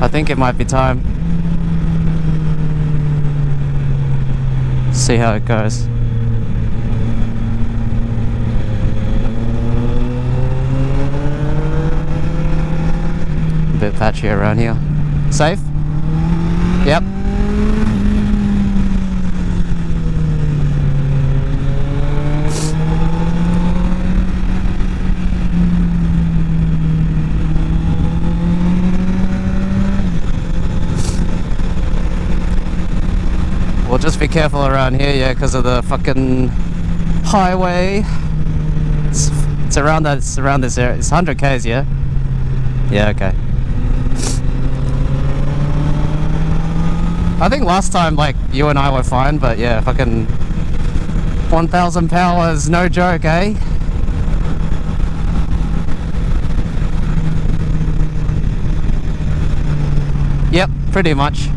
I think it might be time. See how it goes. A bit patchy around here. Safe? Yep. We'll just be careful around here, yeah, because of the fucking highway. It's around that. It's around this area. It's 100 k's, yeah. Yeah, okay. I think last time, like, you and I were fine, but yeah, fucking 1,000 powers, no joke, eh? Yep, pretty much.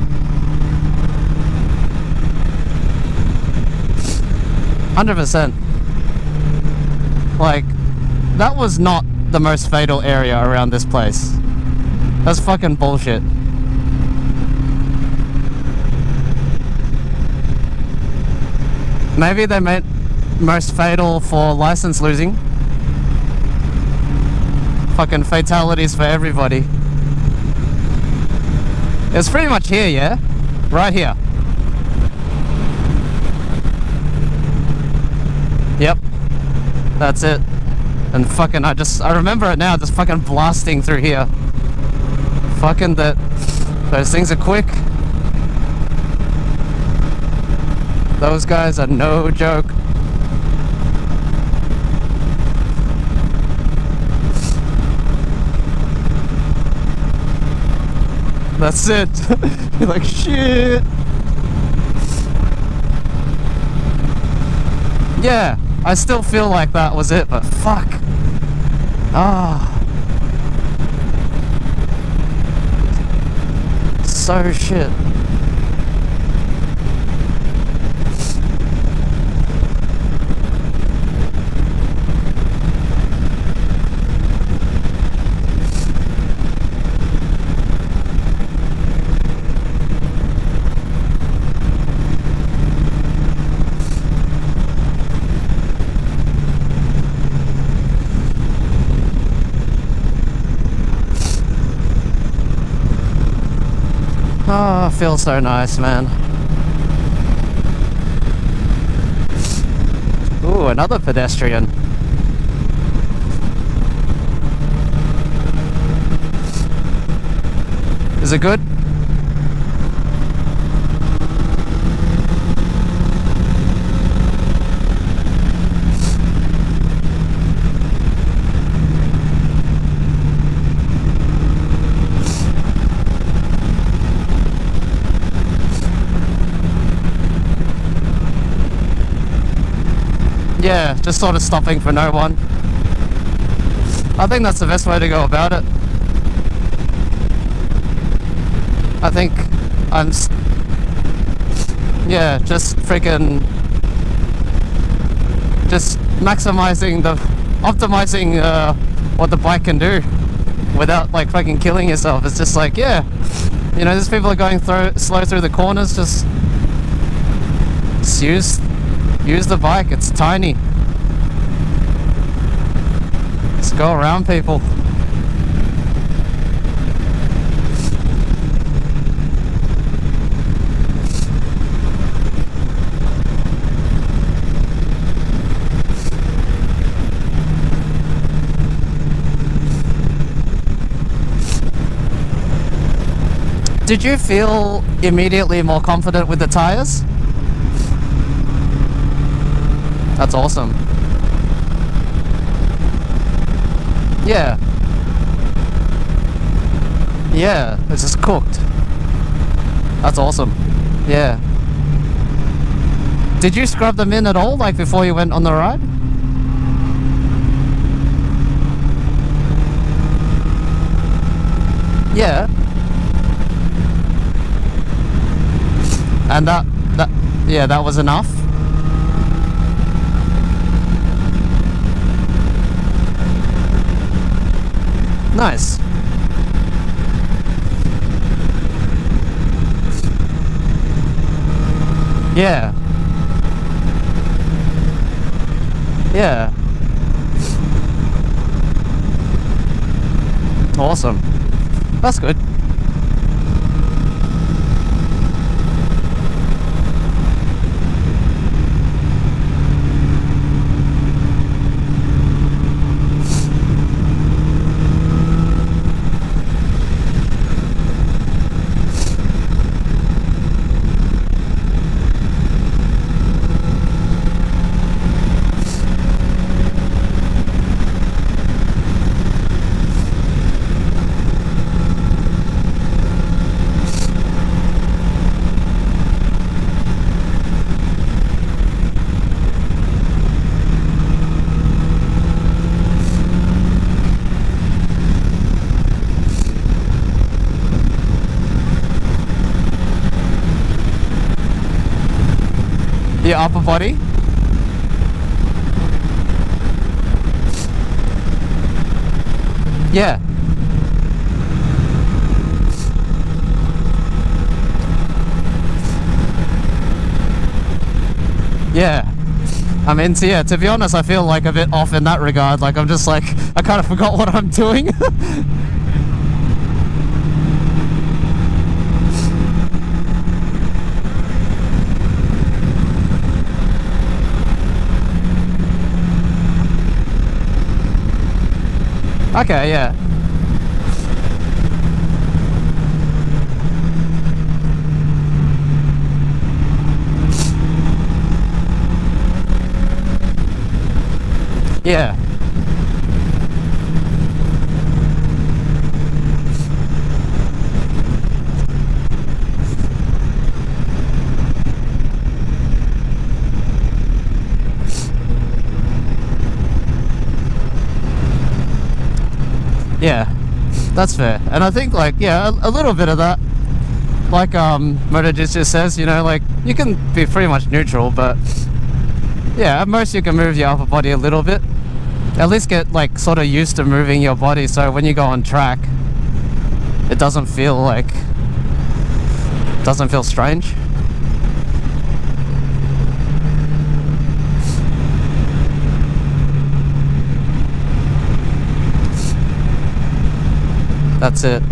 100%. Like, that was not the most fatal area around this place. That's fucking bullshit. Maybe they meant most fatal for license losing. Fucking fatalities for everybody. It's pretty much here, yeah? Right here. Yep, that's it. And fucking, I remember it now, just fucking blasting through here. Fucking those things are quick. Those guys are no joke. That's it. You're like, shit. Yeah. I still feel like that was it, but fuck. Ah. So shit. Oh, feels so nice, man. Ooh, another pedestrian. Is it good? Yeah, just sort of stopping for no one. I think that's the best way to go about it. I think yeah, just freaking just optimizing what the bike can do without like fucking killing yourself. It's just like, yeah, you know, these people are going slow through the corners, just use the bike, it's tiny. Let's go around people. Did you feel immediately more confident with the tires? That's awesome. Yeah. Yeah, it's just cooked. That's awesome. Yeah. Did you scrub them in at all, like before you went on the ride? Yeah. And that was enough? Nice. Yeah. Yeah. Awesome. That's good. Your upper body? Yeah. Yeah. I mean, so yeah, to be honest, I feel like a bit off in that regard. Like, I'm just like, I kind of forgot what I'm doing. Okay, yeah. Yeah. Yeah, that's fair. And I think, like, yeah, a little bit of that. Like, MotoDads just says, you know, like, you can be pretty much neutral, but yeah, at most you can move your upper body a little bit. At least get, like, sort of used to moving your body, so when you go on track, it doesn't feel strange. That's it.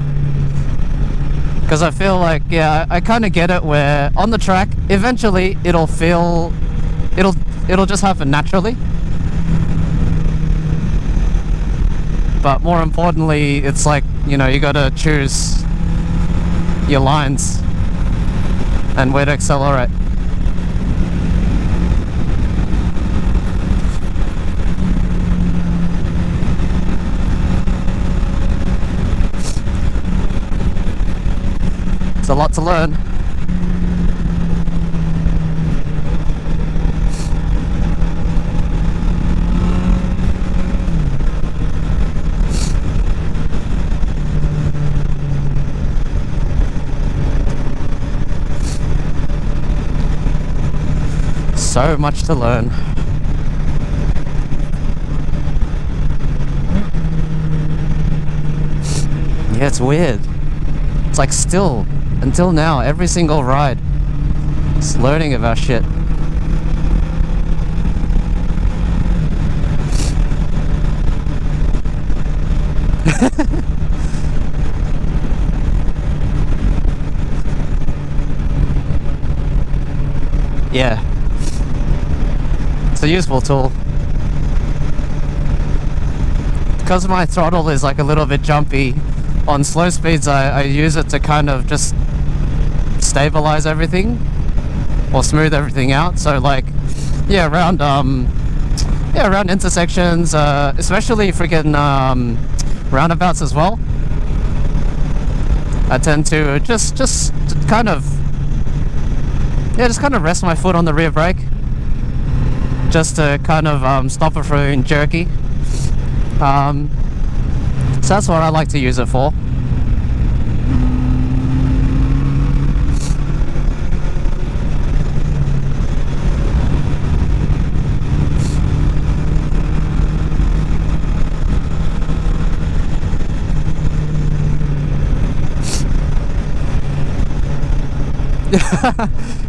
Because I feel like, yeah, I kind of get it where on the track, eventually it'll just happen naturally. But more importantly, it's like, you know, you gotta choose your lines and where to accelerate. It's a lot to learn. So much to learn. Yeah, it's weird. It's like still, until now, every single ride, it's learning about shit. Yeah. It's a useful tool. Because my throttle is like a little bit jumpy, on slow speeds I use it to kind of just stabilize everything or smooth everything out. So like, yeah, around intersections, especially freaking roundabouts as well, I tend to just kind of rest my foot on the rear brake just to kind of stop it from being jerky. So that's what I like to use it for.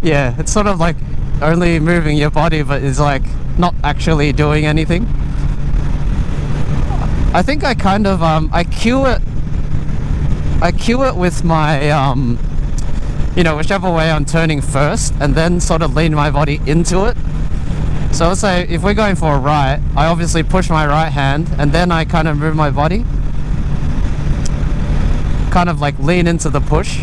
Yeah, it's sort of like only moving your body, but it's like not actually doing anything. I think I kind of I cue it with my you know, whichever way I'm turning first, and then sort of lean my body into it. So let's say if we're going for a right, I obviously push my right hand and then I kind of move my body, kind of like lean into the push.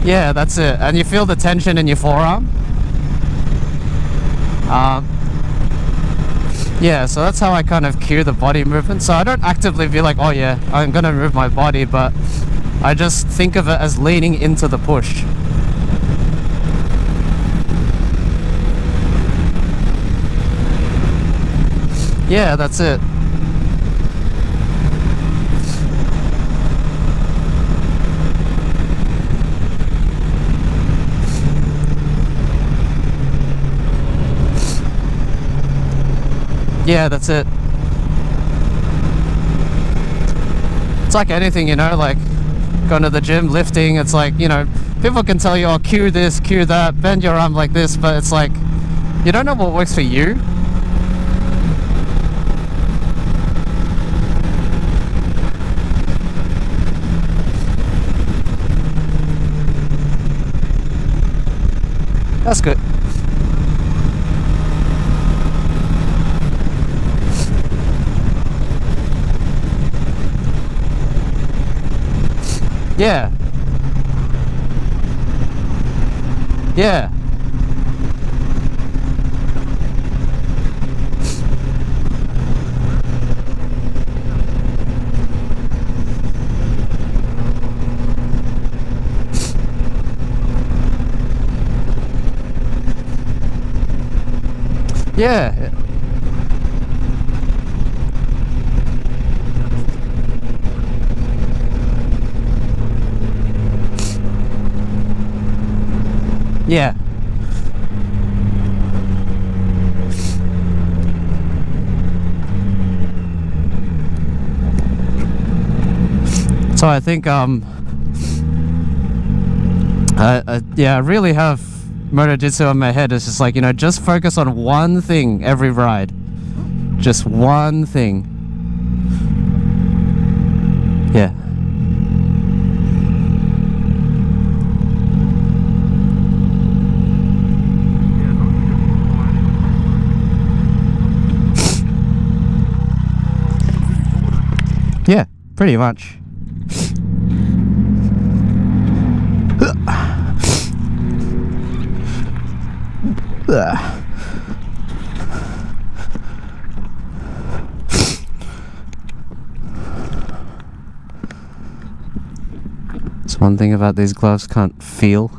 Yeah, that's it. And you feel the tension in your forearm. Yeah, so that's how I kind of cue the body movement. So I don't actively be like, oh yeah, I'm gonna move my body, but I just think of it as leaning into the push. Yeah, that's it. Yeah, that's it. It's like anything, you know, like going to the gym, lifting, it's like, you know, people can tell you, oh, cue this, cue that, bend your arm like this, but it's like, you don't know what works for you. That's good. Yeah. Yeah. Yeah. Yeah. So I think yeah, I really have MotoJitsu in my head. It's just like, you know, just focus on one thing every ride. Just one thing. Yeah. Yeah, pretty much. It's one thing about these gloves, can't feel